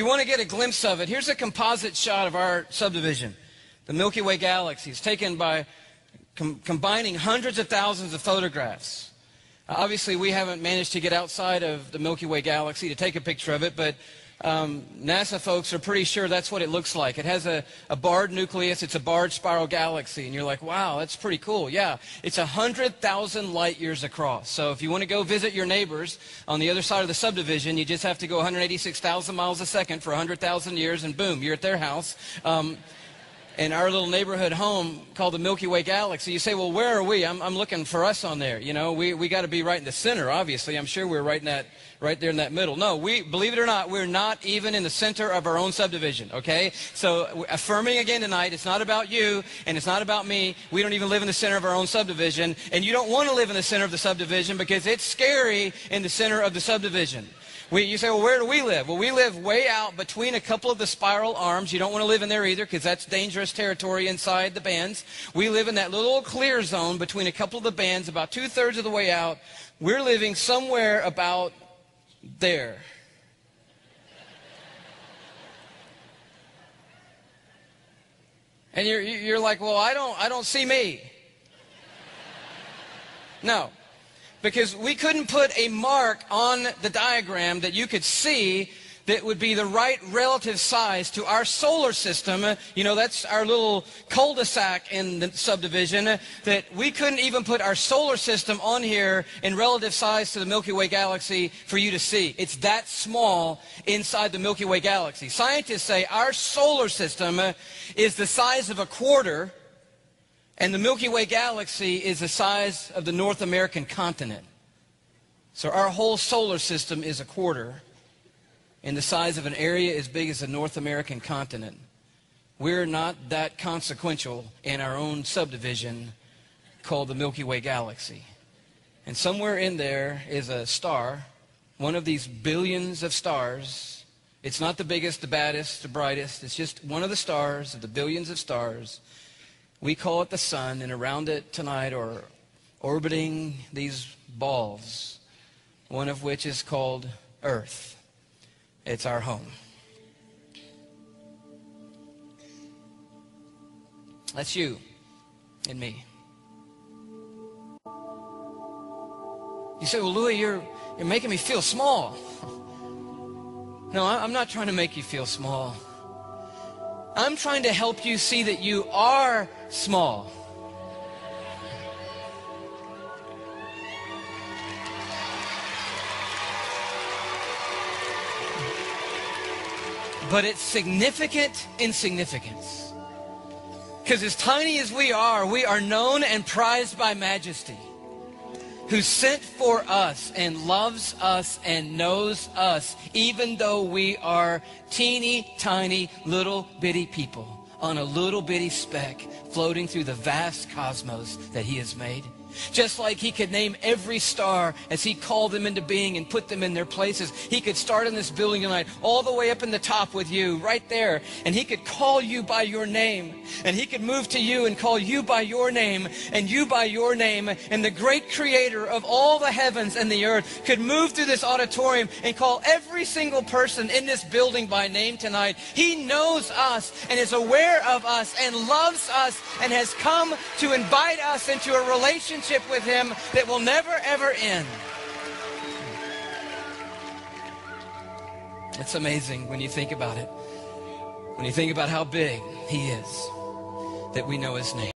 you want to get a glimpse of it, here's a composite shot of our subdivision. The Milky Way galaxy is taken by combining hundreds of thousands of photographs. Obviously, we haven't managed to get outside of the Milky Way galaxy to take a picture of it, but NASA folks are pretty sure that's what it looks like. It has a barred nucleus. It's a barred spiral galaxy. And you're like, wow, that's pretty cool. Yeah, it's 100,000 light years across. So if you want to go visit your neighbors on the other side of the subdivision, you just have to go 186,000 miles a second for 100,000 years, and boom, you're at their house. In our little neighborhood home called the Milky Way Galaxy. You say, well, where are we? I'm looking for us on there. You know, we got to be right in the center, obviously. I'm sure we're right there in that middle. No, believe it or not, we're not even in the center of our own subdivision, okay? So affirming again tonight, it's not about you and it's not about me. We don't even live in the center of our own subdivision. And you don't want to live in the center of the subdivision because it's scary in the center of the subdivision. You say, well, where do we live? Well, we live way out between a couple of the spiral arms. You don't want to live in there either because that's dangerous territory inside the bands. We live in that little clear zone between a couple of the bands, about 2/3 of the way out. We're living somewhere about there. And you're like, well, I don't see me. No. Because we couldn't put a mark on the diagram that you could see that would be the right relative size to our solar system. You know, that's our little cul-de-sac in the subdivision, that we couldn't even put our solar system on here in relative size to the Milky Way galaxy for you to see. It's that small inside the Milky Way galaxy. Scientists say our solar system is the size of a quarter, and the Milky Way galaxy is the size of the North American continent. So our whole solar system is a quarter in the size of an area as big as the North American continent. We're not that consequential in our own subdivision called the Milky Way galaxy. And somewhere in there is a star, one of these billions of stars. It's not the biggest, the baddest, the brightest. It's just one of the stars of the billions of stars. We call it the sun, and around it tonight are orbiting these balls, one of which is called Earth. It's our home. That's you and me. You say, well, Louis, you're making me feel small. No, I'm not trying to make you feel small. I'm trying to help you see that you are small. But it's significant in significance. Because as tiny as we are known and prized by Majesty, who sent for us and loves us and knows us, even though we are teeny tiny little bitty people on a little bitty speck floating through the vast cosmos that He has made. Just like He could name every star as He called them into being and put them in their places. He could start in this building tonight all the way up in the top with you right there. And He could call you by your name. And He could move to you and call you by your name and you by your name. And the great Creator of all the heavens and the earth could move through this auditorium and call every single person in this building by name tonight. He knows us and is aware of us and loves us and has come to invite us into a relationship with Him that will never ever end. It's amazing when you think about it. When you think about how big He is, that we know His name.